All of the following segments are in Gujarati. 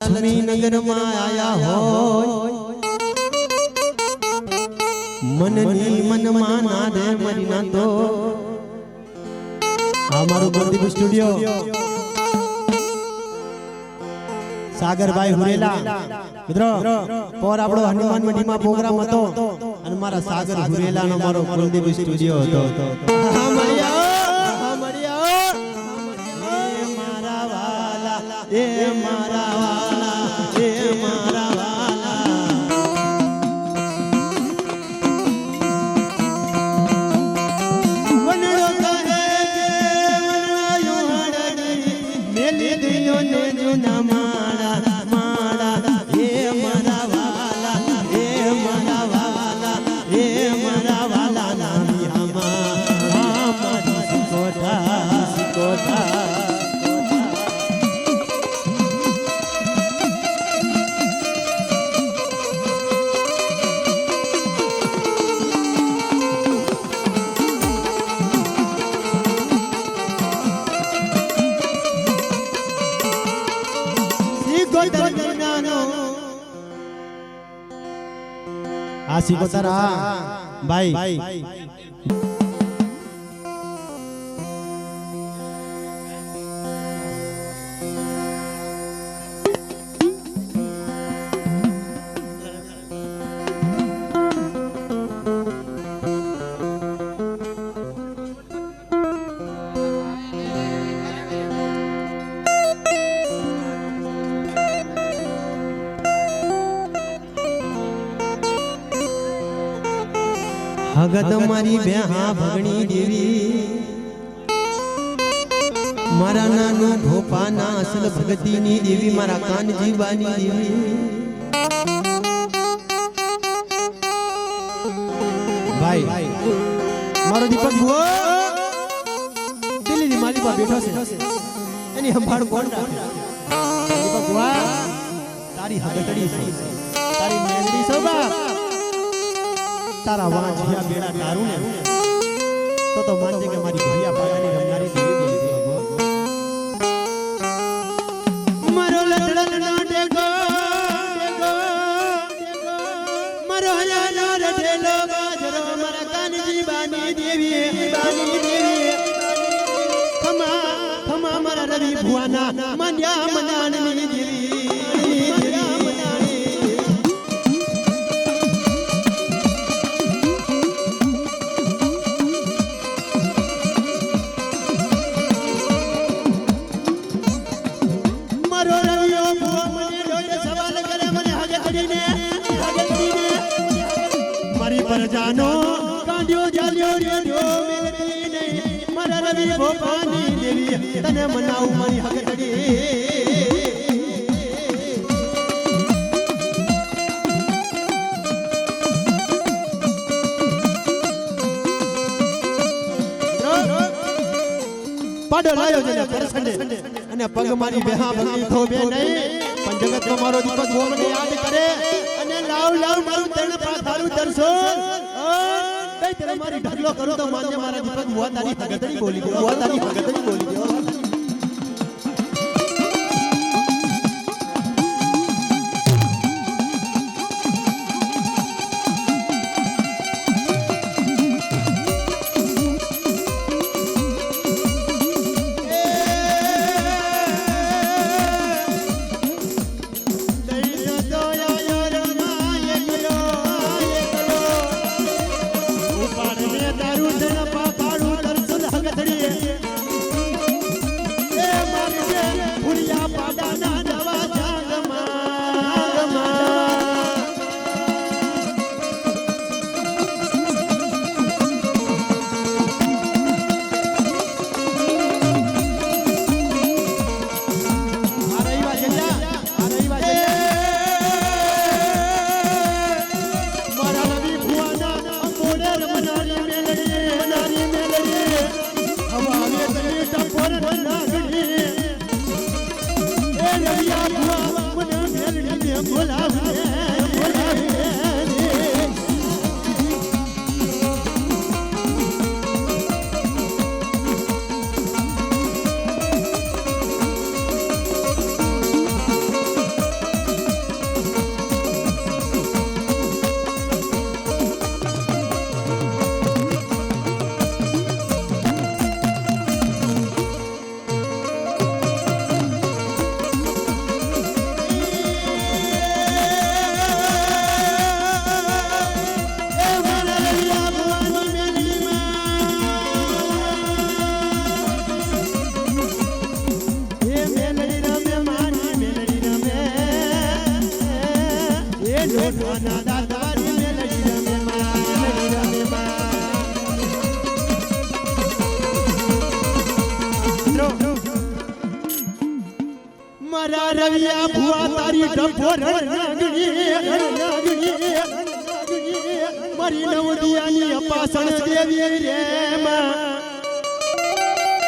લક્ષ્મી નગર માં આયા હોય મનની મનમાં ના દે મરી ના તો આ મારું ગોરદીપ સ્ટુડિયો સાગરભાઈ હુરેલા મિત્રો પર આપણો હનુમાન મંડીમાં પ્રોગ્રામ હતો અને મારા સાગર હુરેલાનો મારો ગોરદીપ સ્ટુડિયો હતો મારા વાલા એ મારા વાલા એ મારા વાલા વનડો કહે વનવાયો હડડી મેલી દિયો ને જુના માળા માળા એ મારા વાલા એ મારા વાલા એ મારા વાલા નામી હમા મારી સિકોઠા સિકોઠા સિકોતરા ભાઈ ભગત મારી બેહા ભગણી દેવી મારા નાનો ભોપાના અસલ ભગતીની દેવી મારા કાનજી બાની દેવી ભાઈ મારો દીપક ભુવો દિલ્હીની માલિકા બેઠો છે એની સંભાળ કોણ રાખે દીપક ભુવા તારી હગતડી છે તારી મેલડી છે બાપ તારા વાંજિયા બેડા તારું ને તો માનજે કે મારી ભરિયા પાયાની રમનારી દેવી બોલી મારો લડડનો ટેકો મારો હયાનો રઠેલો બાજરો મારા કાનજી બાની દેવી ખમા ખમા મારા રવિ ભુવાના મંડ્યા મનાણની દેવી જાનો કાંડ્યો જાલ્યો રેડ્યો મેલડી નહીં મારા રવિ ભોપાની દેવી તને મનાવું મારી હગતડી પાડો લાયો છે પરસંડે અને પગ મારી બેહા ભગી થો બે નહીં પણ જગતમાં મારો દીપક ભો મને યાદ કરે અને લાવ લાવ મારું તણ પાથારું દર્શન દઈ તેરે મારી ઢગલો કરું તો માન્ય મારા દીપક ભો તારી હગતડી બોલી ગયો ભો તારી હગતડી બોલી ગયો મારા રવિયા ભુવા તારી ડફોર મારી નવદિયાની અપાસણ દેવી રે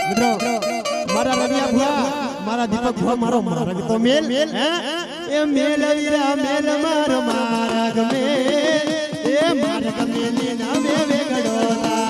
મિત્રો મારા રવિયા ભુવા મારા દીપક ભુવા મારો મારગ તો મેલ એ મેલ વીરા મેલ મારો મારગ મેલ એ મારગ મેલી ના મે વેગડોતા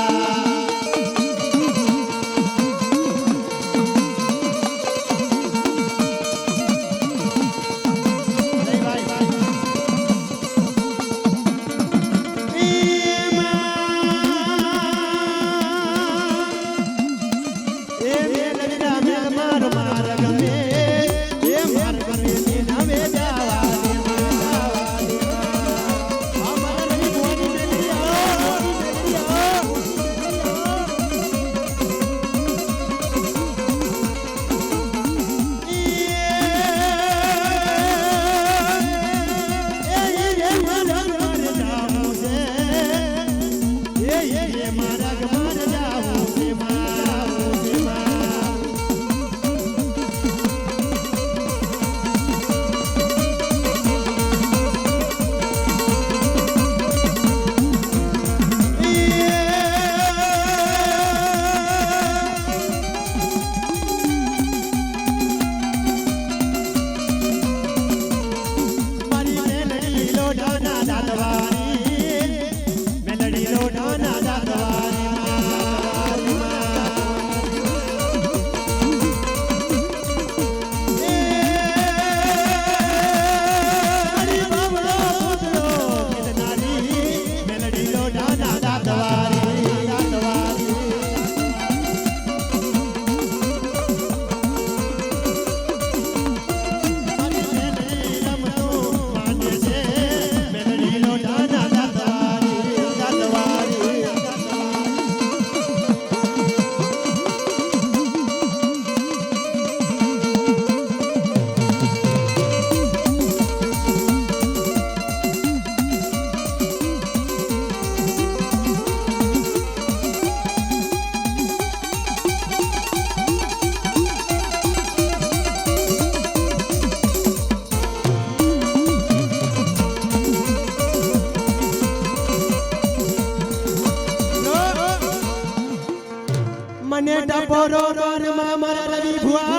મને ટપોરો રોરમાં મારા રવિ ભુવા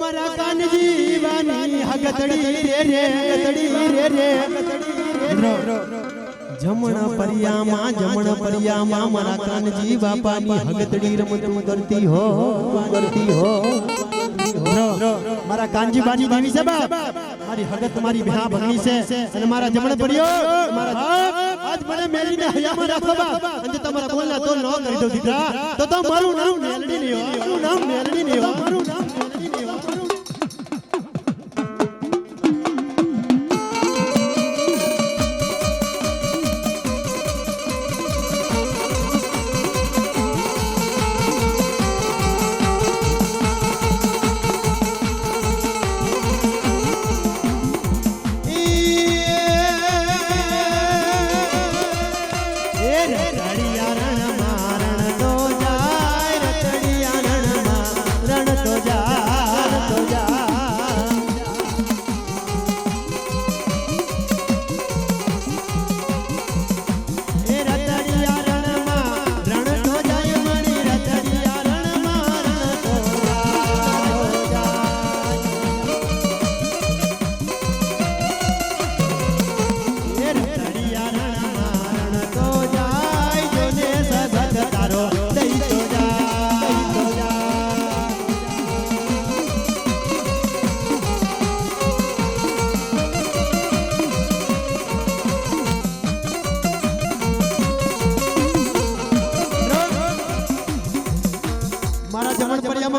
મારા કાનજી વાની હગતડી રે જમણા પરિયામાં મારા કાનજી બાપાની હગતડી રમતું કરતી હો મારા કાનજી બાની દેવી છે બાપ મારી હગત મારી ભા ભગની છે અને મારા જમણા પડ્યો મારા આજ મને મેલીને હયામાં રાખો બાપ અને તમારા બોલના તો ન કરી દો દીકરા તો મારું નામ મેલડી નહીં હો મારું નામ મેલડી નહીં હો મારું નામ મેલડી નહીં હો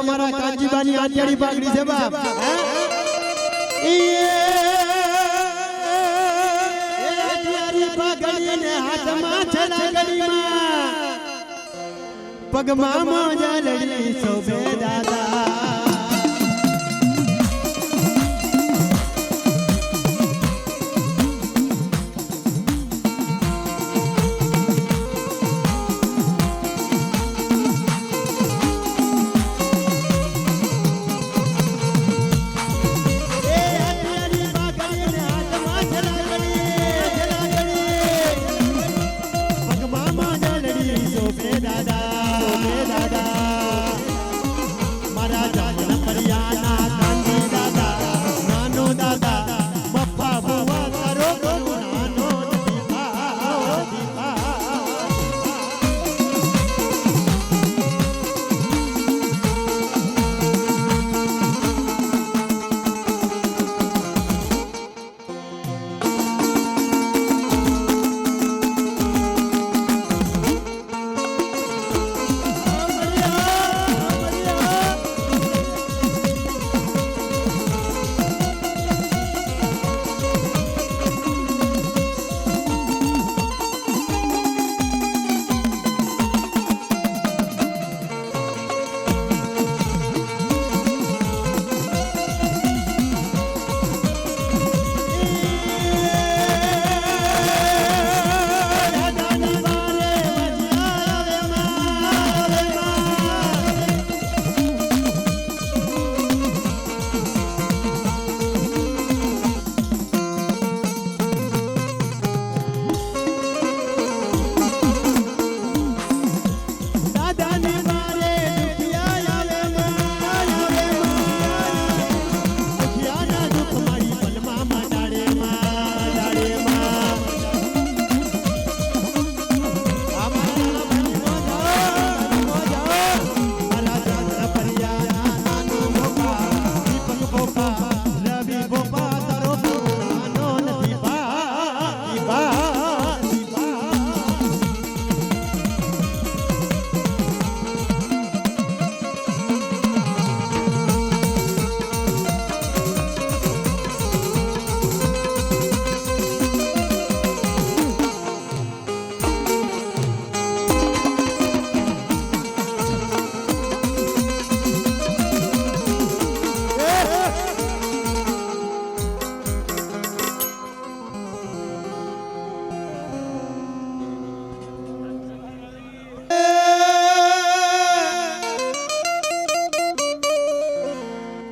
મારા કાંજીબાની આંટિયાળી પાઘડી છે બાપ આંટિયાળી પાઘડીને હાથમાં છે લાગડીમાં પગમાં મોજા લડી શોભે દાદા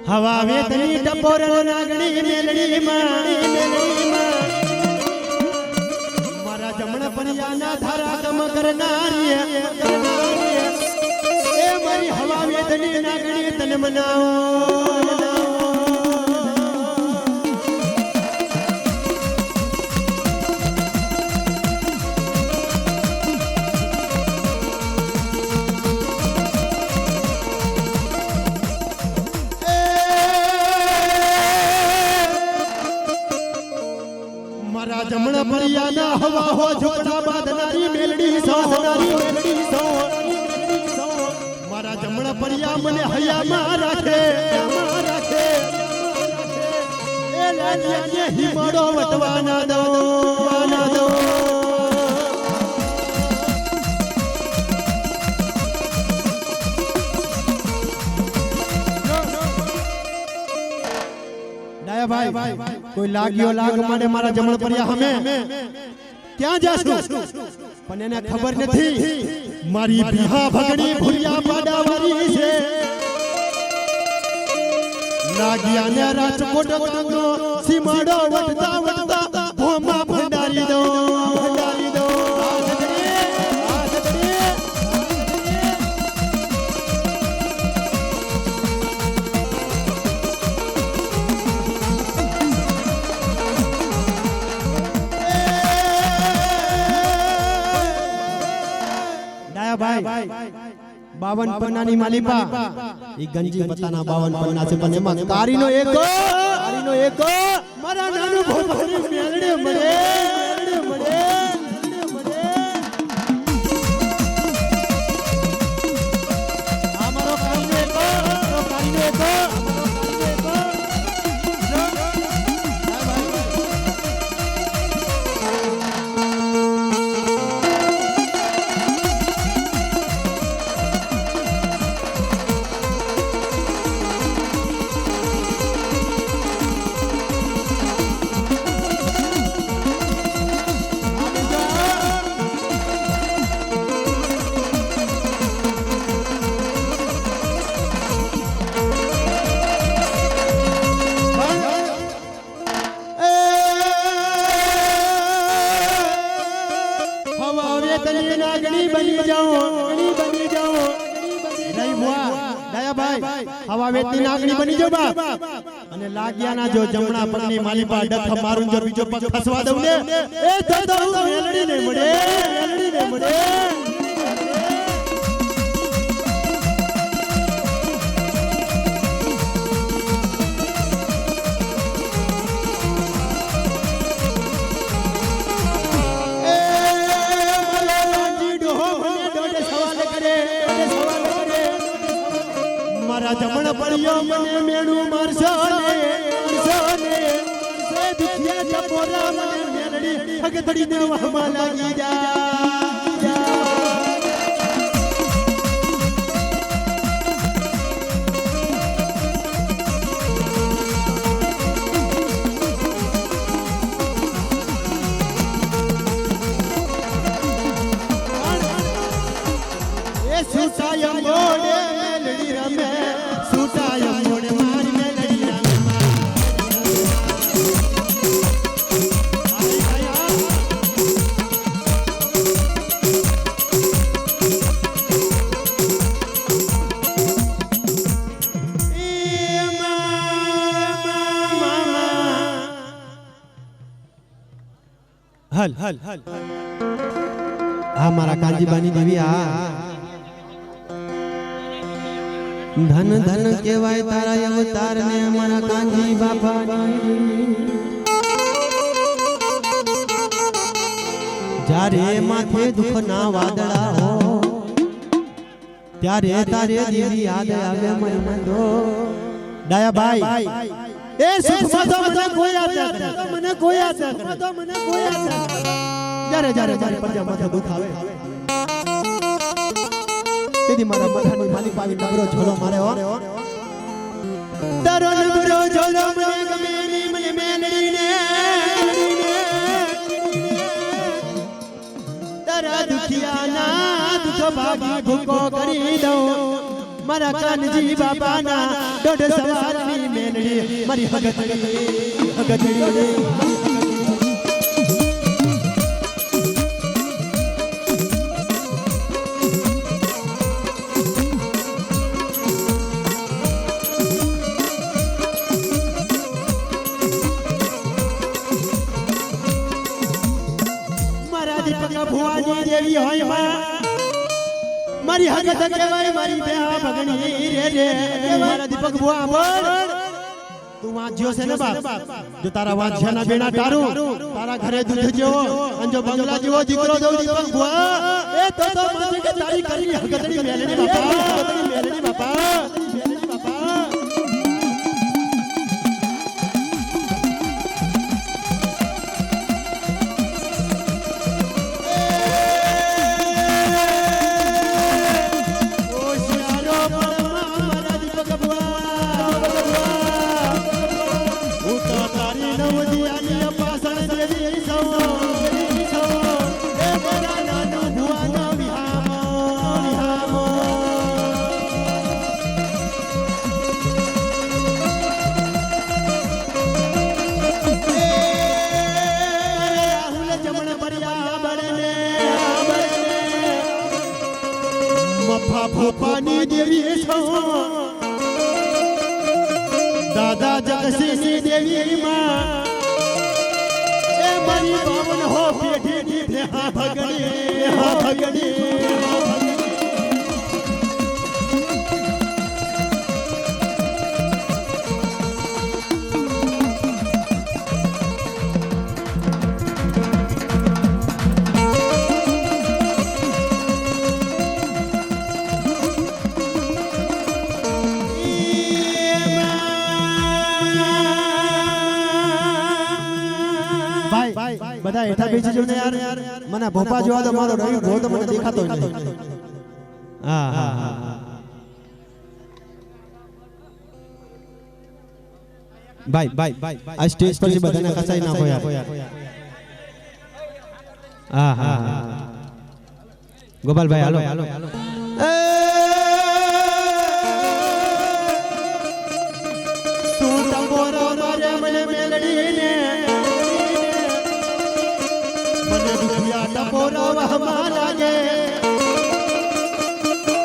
હવા વેતની ટપોર નાગણી મેલડી માં મારા જમણ પણિયાના ધારા કમ કરનારી એ મારી હવા વેતની નાગણી તને મનાવો જમણા પડિયાના હવા હો ઝોપડા બાંધનારી મેલડી સો મારા જમણા પડિયા મને હયામાં રાખે એ લાલિયા હિમાડો વટવાના દો ભાઈ કોઈ લાગ્યો લાગ માટે મારા જમણ પર્યા હમે ક્યાં જાશું પણ એને ખબર નથી મારી બિહા ભગડી ભુરિયા પાડાવાળી છે લાગ્યા ને રાજકોટ ગંગો સીમાડો વટતા ભોમા ભંડારી દો ભાઈ 52 પન્નાની માલિપા ઈ ગંજી પતાના 52 પન્ના છે પણ એમાં કારીનો એક મારા નાનું ભોપરી મેલડે મળે આ મારો કારીનો એક હવા વેતની નાગણી બની જો બાપ અને લાગ્યાના જો જમણા પગની માલિપા ડખ મારું જો બીજો પગ ખસવા દઉં ને એ તો મેલડી ને મળે મારા જમણ પડ્યો મને મેણું મારશો ને એ દુખિયા ટપોરા મને મેલડી હગતડી દેવામાં લાગી જા એ સુસાય મોડે મેલડી રમે હલ આ મારા કાંજીબાની દેવી આ ધન ધન કહેવાય તારા અવતાર ને અમારા કાંજી બાપા જ્યારે માથે દુઃખ ના વાદળા હો ત્યારે તારે દીદી યાદ આવે ડાયા ભાઈ એ સુખમાં તો મને કોઈ યાદ જ્યારે પંજા માથે દુઃખ આવે તેથી મારા મઠાની માલિક આવી ડબરો ઝોલો મારે હો તારો ડબરો ઝોલો મને ગમે ની મને મેલડીને તારા દુખિયાના દુઃખ ભાગી ભૂકો કરી દઉં મારા કાનજી બાપાના દોઢ સવારની મેલડી મારી હગતડી ભુવાની દેવી હોય મારી હગત કહેવાય મારી બેહા ભગણી રે મારા દીપક ભુવા બોલ તું વાંચ્યો છે ને બાપ જો તારા વાંચ્યાના બેના તારું તારા ઘરે દૂધ જેવો અને જો બંગલા જેવો દીકરો દઉં દીપક ભુવા એ તો મને કે તારી કરી હગતડી મેલડી બાપા ભોપાની દેવી છો દાદા જગસીની દેવી માં એ મારી બાવન હો પેઠી હા ભગડી બધા હેઠા બેસી જો ને યાર મને ભોપા જોવા તો મારો રવિ ભો તો મને દેખાતો નથી હા ભાઈ આ સ્ટેજ પર બધાને કસાઈ નાખો યાર હા ગોપાલભાઈ હાલો તું ટંગોરો મારે મને મેલડીને ટપોરા લાગે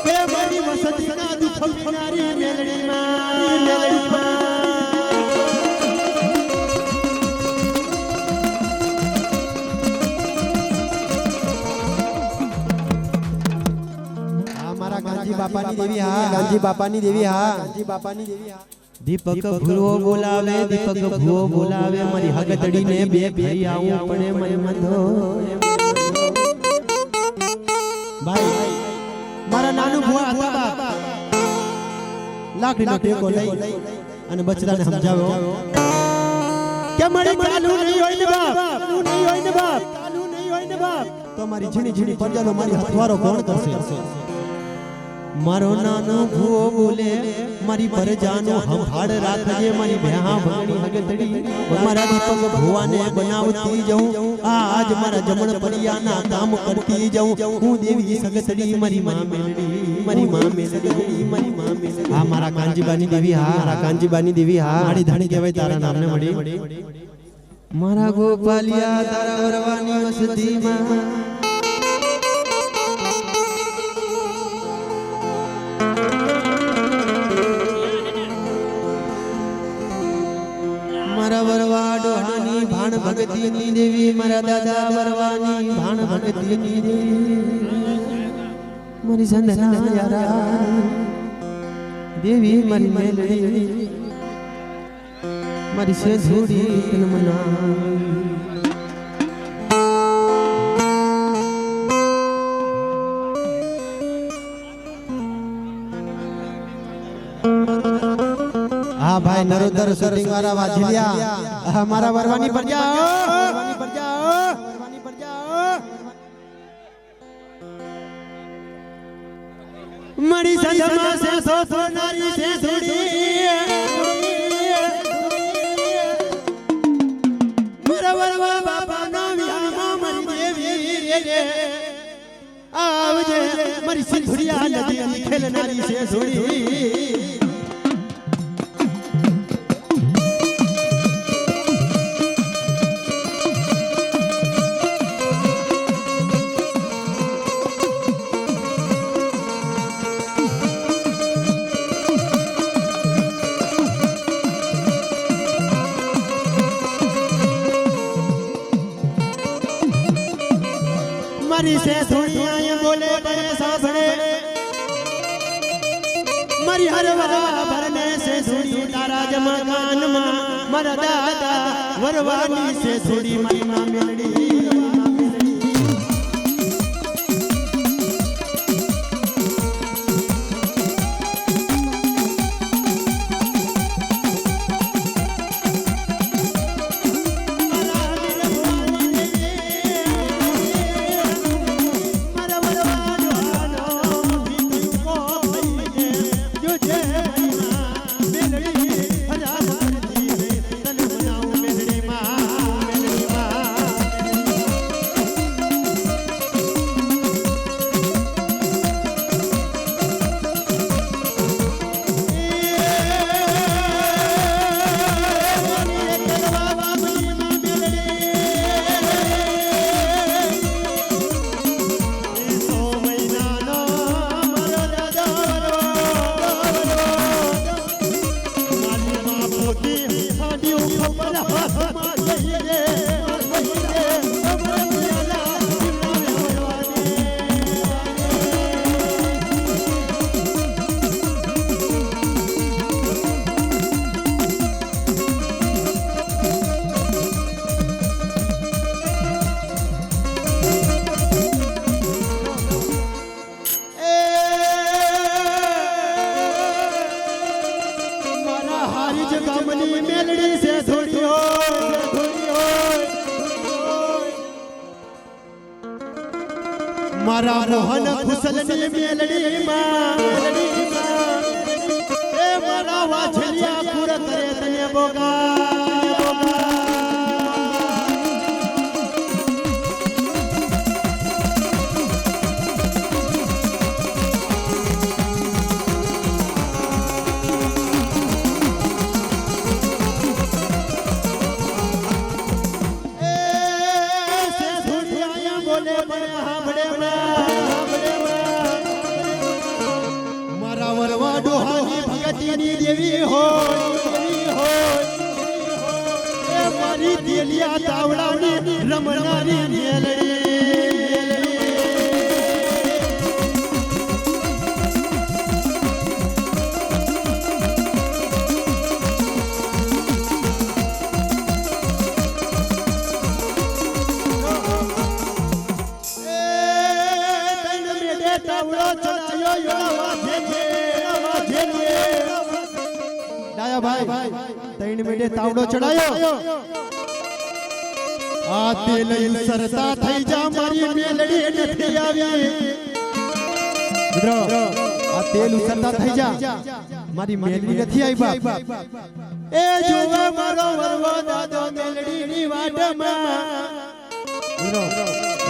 કે મારી વસતીના દુઃખ વિનારી મેલડીમાં મારા ગાંધી બાપાની દેવી દીપક ભૂવો બોલાવે મારી હગતડીને બે ફેરી આવું પડે મને મધો ભાઈ મારા નાનું ભુવા હતા બાપ લાકડીનો ટેકો લઈ અને બચડાને સમજાવ્યો કે મારી ચાલુ નહીં હોય ને બાપ તો મારી ઝીણી પ્રજાનો મારી હથવારો કોણ કરશે મારો નાનો ભુવો બોલે મારી પ્રજાનો સંભાળ રાખજે મારી બેહા ભગણી હગતડી મારા દીપક ભુવાને બનાવતી જાઉં આજ મારા જમણ પરિયાના કામ કરતી જાઉં હું દેવી સગતડી મારી માં મેલડી હા મારા કાંજીબાની દેવી હા મારી ધણી કહેવાય તારા નામને મળી મારા ગોપાલિયા તારા વરવાની વસતીમાં મારા વરવા ડોહાની ભાણ ભગતીની દેવી મારા દાદા વરવાની ભાણ ભગતીની દેવી મારી સંધના યારા દેવી મારી મેલડી મારી સેજુડી તનમના હા ભાઈ નરોદર શૂટિંગ વાળા વાજલિયા મારા વરવાની પર જાઓ મરી સંધમાં સે સોનારી સે છોડી મારા વરવા બાપાના વિહામાં મારી દેવી રે આવજે મારી સિંધુરિયા નદી ખેલનારી સે છોડી મારી સે ધોણિયા બોલે પણ સાંભળે મારી હરવા ભરને સે ધોણી તારા જમકાનમાં મારા દાદા વરવાની સે ધોણી મારી માં મેલડી મારા મોહન ખુશલની મેલડી માં એ મારા વાછલિયા પૂર કરે તને બોગા દેવી હોય એ મારી દેલિયા તાવડાની રમનારી મેલડી તાવડો ચડાયો ભાઈ 3 મિનિટે તાવડો ચડાયો આ તેલ સરતા થઈ જા મારી મેલડી નથી આવી મિત્રો આ તેલ સરતા થઈ જા મારી મેલડી નથી આવી બાપ એ જોવા મારો વરવો દાદો મેલડીની વાટમાં મિત્રો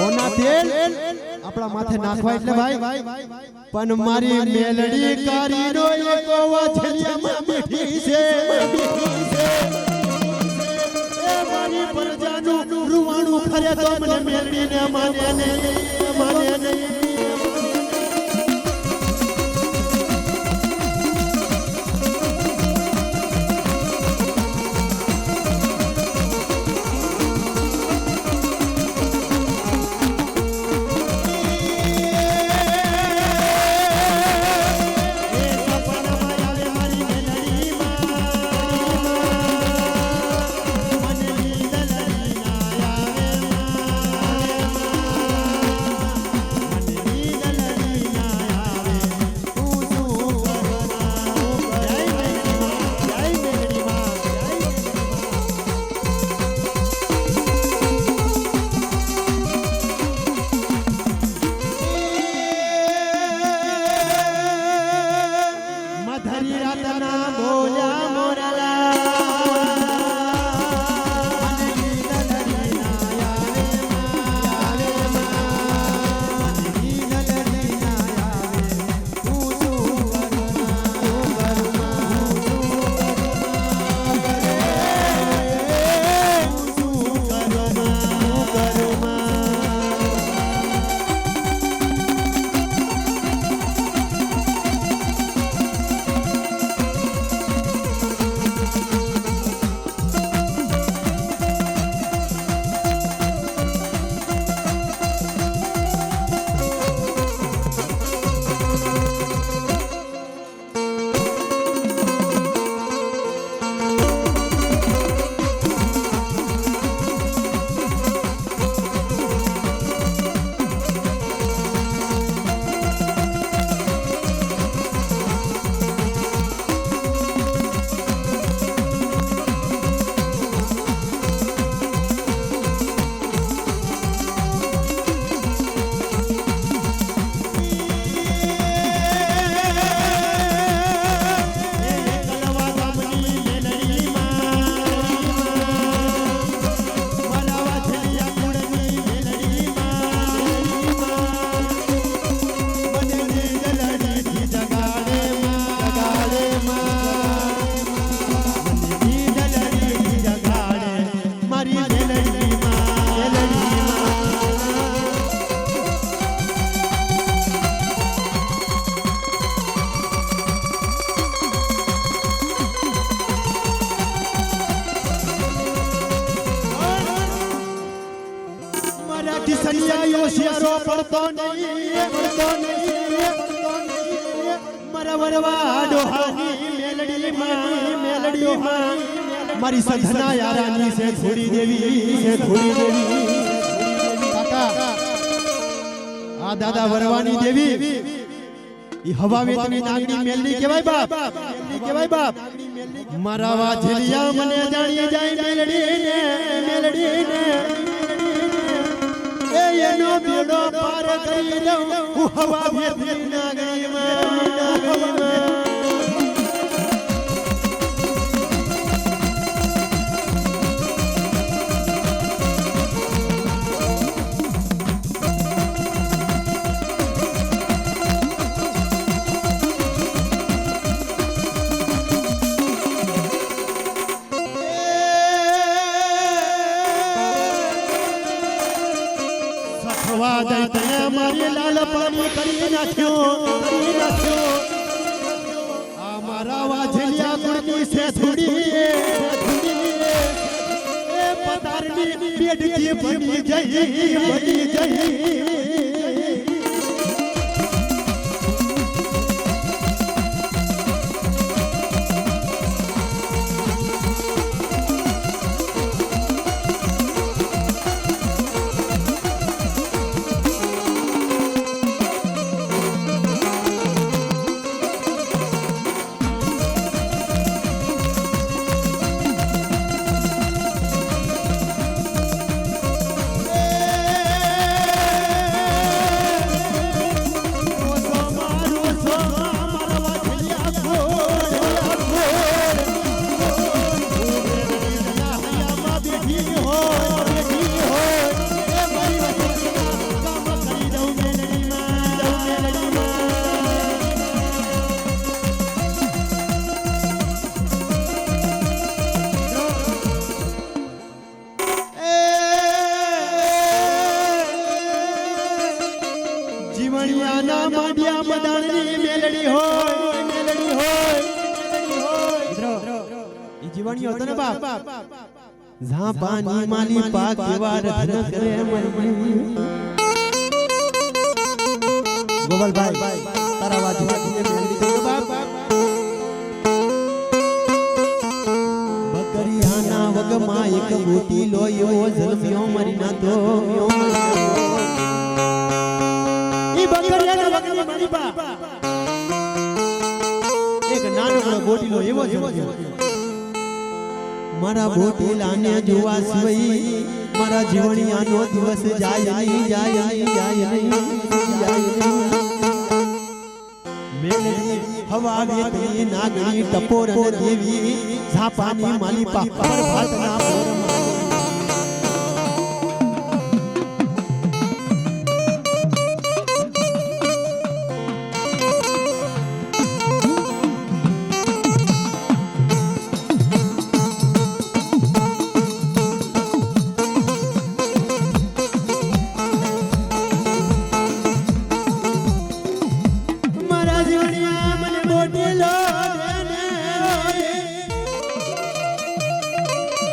ઓના તેલ આપણા માથે નાખવા એટલે ભાઈ પણ મારી મેલડી કારીનો એક વાછલિયામાં બેઠી છે એ મારી પ્રજાનું રૂવાણું ખરે તો મને મેલડીને માને નહીં સલિયાયો શિયારો પડતો નહીં મારા વરવા ડોહાની મેલડીમાં મારી સધના યારાની છે થોડી દેવી કાકા આ દાદા વરવાની દેવી ઈ હવા વેતની નાગણી મેલડી કહેવાય બાપ મારા વાજલિયા મને જાણી જાય મેલડીને એ એનો બેડો પાર કરી દઉં હું હવા વેતની નાગણીમાં મારી લાલ પાણી કરી નાખ્યો આ મારા વાજલિયા કુળની છે થોડી એ પતારની બેડકી બની જઈ જીવણિયાના માંડિયા મદાણની મેલડી હોય ઈ જીવણિયો હતો ને બાપ ઝા પાની માલી પાક કેવા રધન કરે ગોપાલભાઈ તારા વાજવાની મેલડી તો બાપ બકરિયાના વગમાં એક મોટી લોયો જલમ્યો મરી ના તો એક નાનો ગોટીલો એવો મારા ગોટીલાને જોવા સિવાય મારા જીવણિયાનો દિવસ જાય મેલડી હવા વેતની નાગણી ટપોર અને દેવી ઝાપાની માલી પાપર ભાતના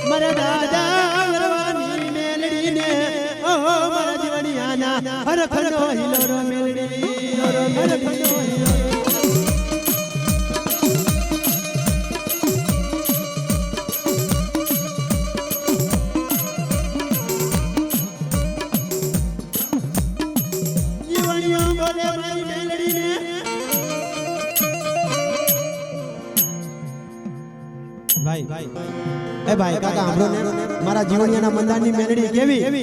મારા દાદા વરવાની મેલડીને ઓ મારા જીવણિયાના હરખનો હિલોરો મેલડી જીવણિયો બોલે મારી મેલડીને ભાઈ એ ભાઈ કાકા સાંભળો ને મારા જીવણિયાના મંદારની મેલડી કેવી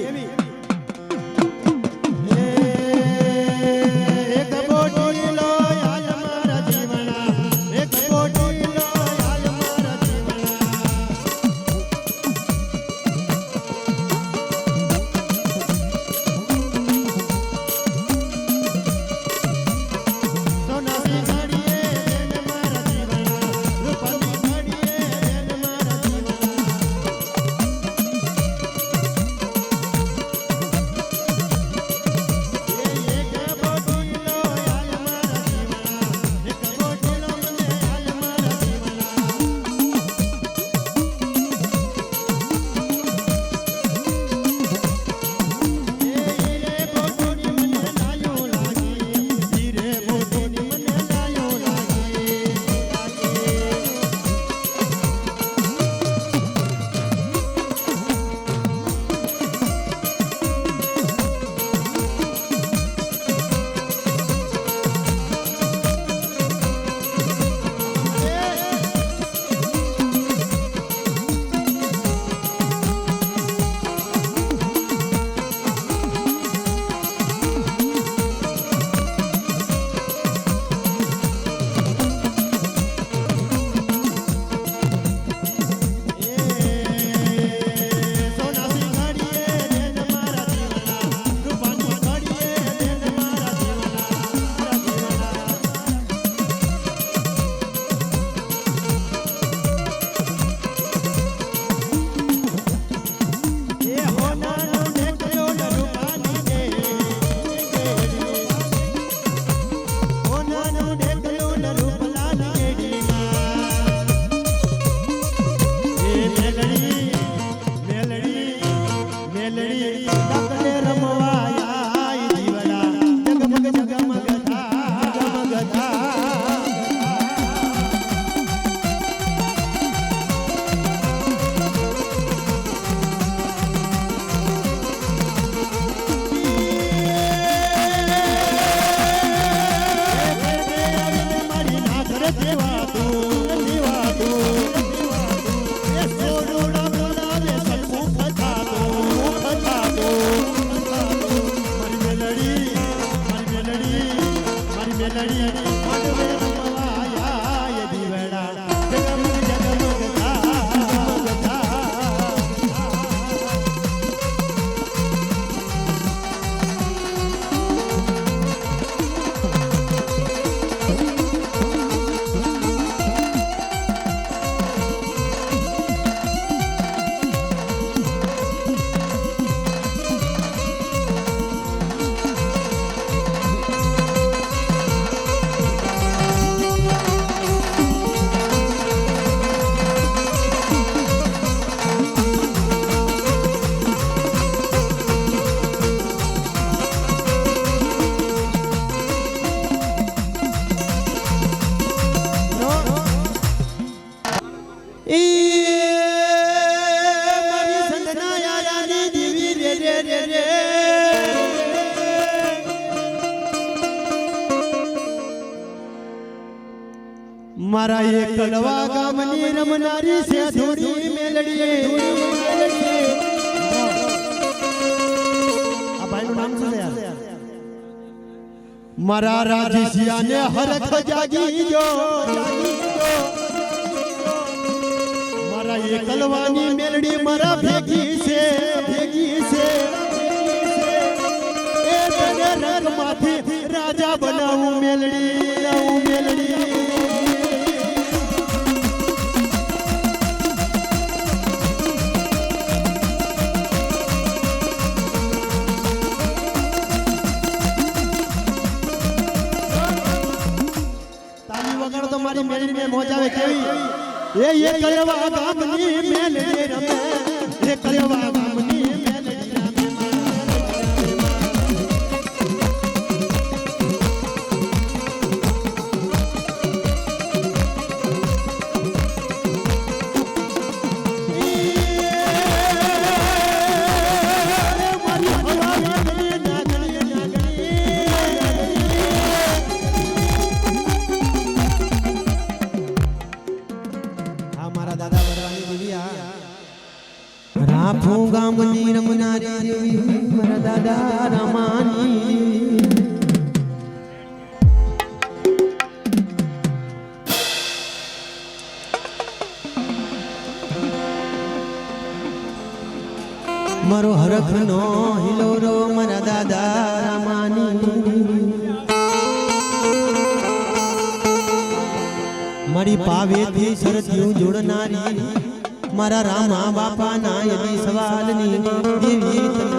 એક બોટી લો આજ મારા જીવણા એક બોટી લો આજ મારા જીવણા સોનાની ઘડીએ દેન મારા જીવણા રૂપાની ઘડીએ દેન મારા જીવણા એ મારી સંતના યારાની દેવી રે રે રે રે મારા એ કલવા ગામની રમનારી છે ધોરી મેલડી આ ભાઈનું નામ શું છે યાર મારા રાજસિયાને હરખ જાગી જો મારા એ કલવાની મેલડી મારા ભેગી છે એ તને રંગમાંથી રાજા બનાવું મેલડી મારી મેલડી ને મોજ આવે કેવી એ કલવા ગામની મેલડી રમે એ કલવા ગામની મેલડી રમે રાફો ગામની રમનારી દેવી મારા દાદા રામાની મારો હરખનો હિલોરો મારા દાદા રામાની મારી પાવેથી શરત્યું જોડનારી મારા રામા બાપા ના યદી સવાલની દેવી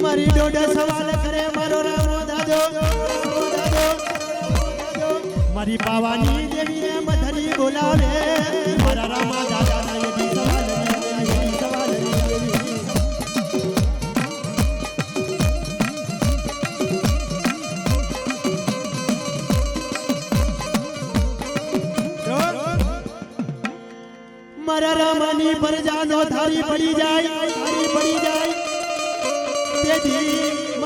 મારી ડોડે સવાલ કરે મારો રામો દાદો મારી પાવાની દેવીને મધરી બોલાવે મારા રામા દાદા ના યદી સવાલ મારા રામાની પરજાનો ધારી પડી જાય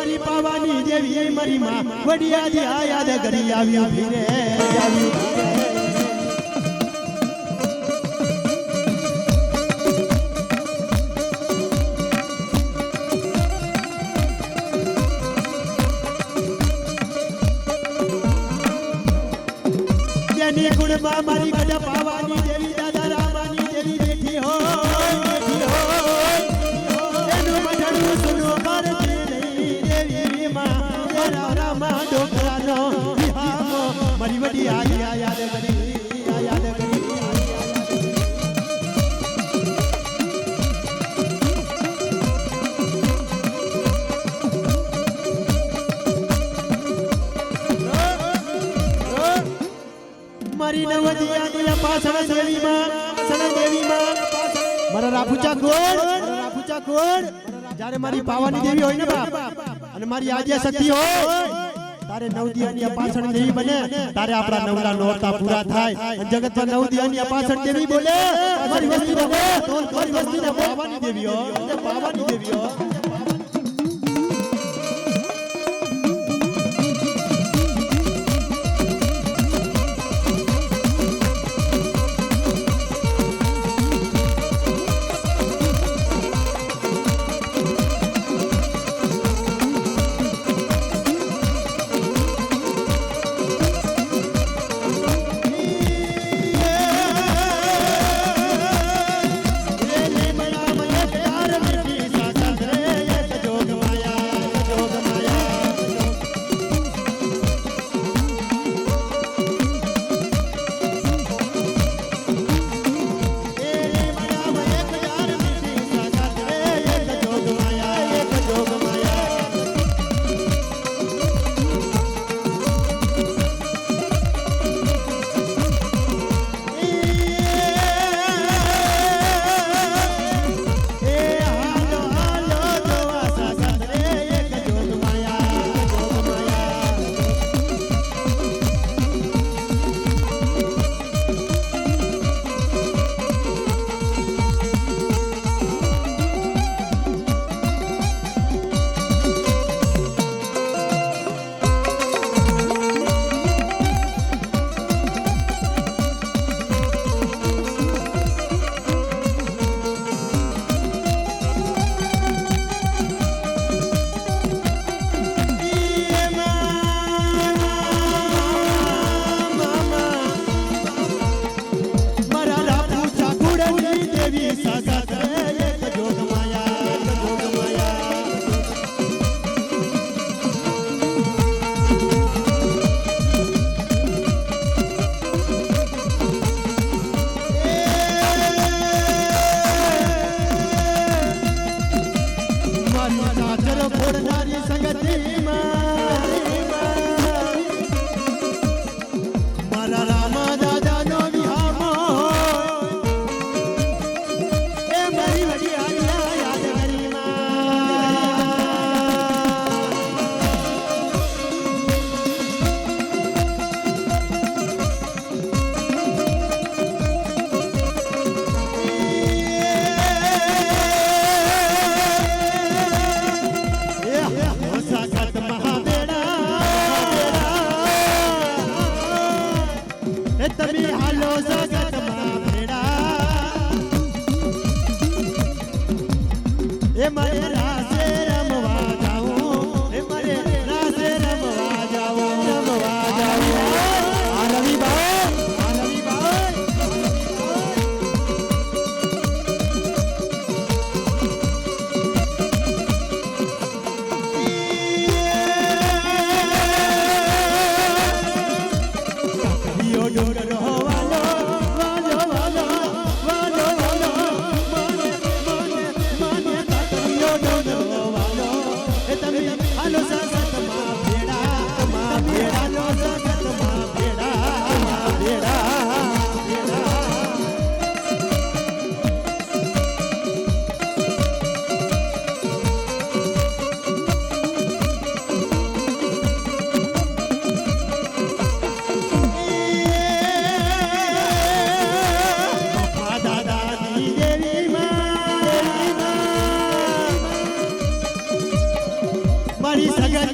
મારી પાવાની દેવી મારી માં વડિયાજી આ યાદ કરી આવ્યું ભીરે જેની ગુણમાં મારી ગઢ પાવાની દેવી દાદા રામાની દેવી બેઠી હોય એનું મઢડું સુનો મારી વડી યાદ કરી મારી નવદિયા પાછળ દેવીમાં મારા રાફુચા કોણ જ્યારે મારી પાવાની દેવી હોય ને બાપ અને મારી આદ્યા શક્તિ હોય તારે નવદિયાની પાછળ દેવી બને તારે આપણા નવલા નોરતા પૂરા થાય અને જગતમાં નવદિયાની પાછળ દેવી બોલે મારી વસ્તીને પાવાની દેવીઓ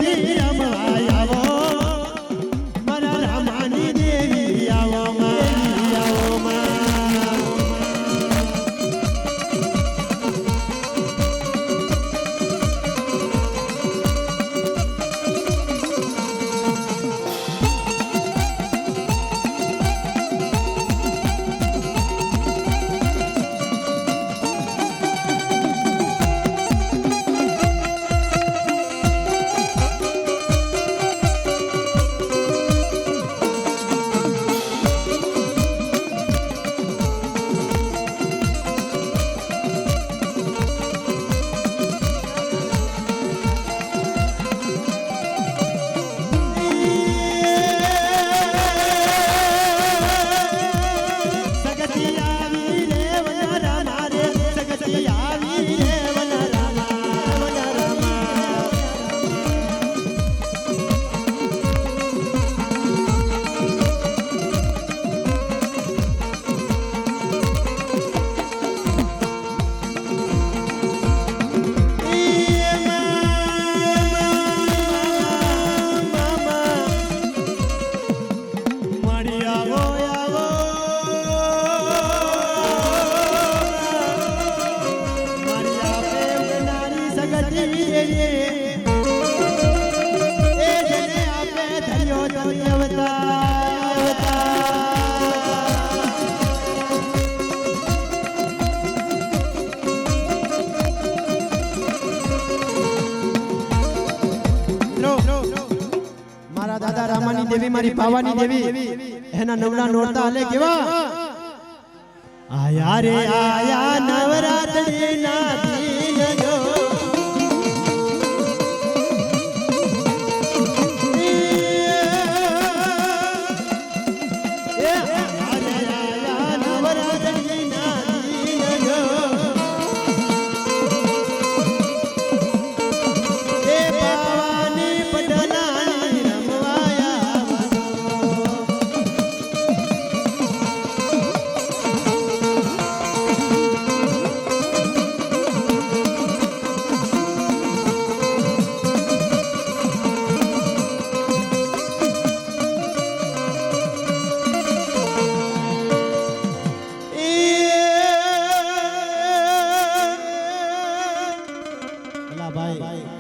સગતી રમવા આવો મારા રામાની દેવી આવો માં આવો માં દાદા રામાની દેવી મારી પાવાની દેવી એના નવલા નોરતા હાલે કેવા આયા રે આયા નવરાત્રી ના દિન જો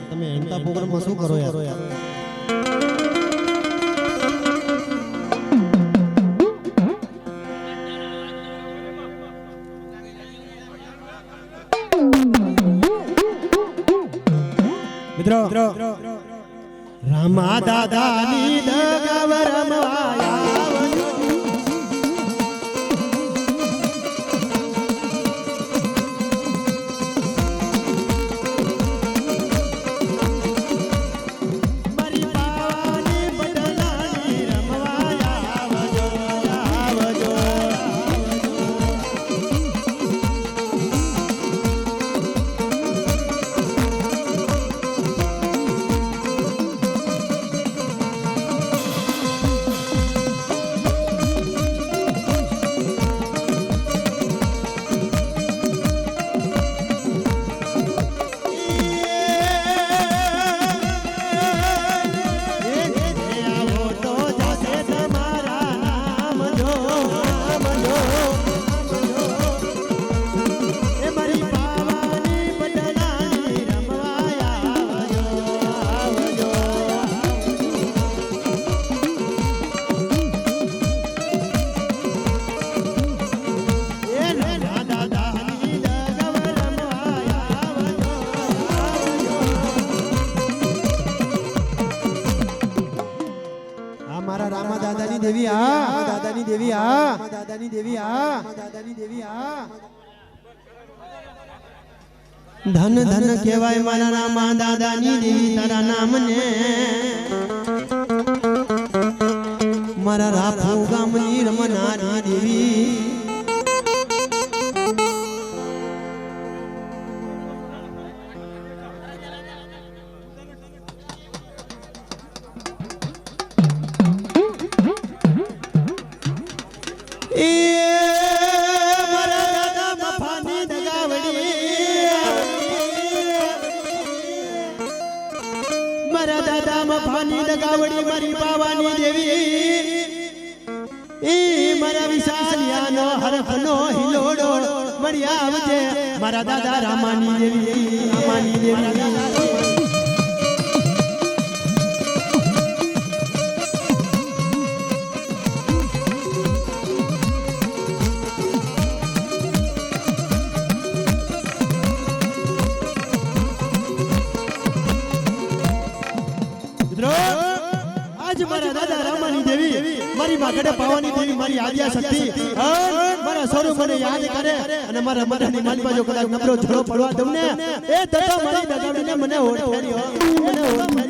તમે એન્ટા પ્રોગ્રામમાં શું કરો યાર મિત્રો રામા દાદાની દગાવ રમવાયા દેવી આ દાદાની દેવી આ દાદાની દેવી આ દાદાની દેવી આ ધન ધન કહેવાય મારા રામા દાદાની દેવી તારા નામને મારા રાફુ ગામની રમનારી દેવી દાદા મફાની દગાવડી મારી પાવાની દેવી એ મારા વિશાલિયાનો હરખનો હિલોડો મળી આવજે મારા દાદા રામાની દેવી આજ મારા દાદા રામાની દેવી મારી માગડે પાવાની દેવી મારી આદ્યા શક્તિ મારા સ્વરૂ મને યાદ કરે અને મારા મનની માલમાં જો કદાચ નબળો ઝડો પડવા દઉં ને એ તથા મારી દગાડીને મને ઓળખાડી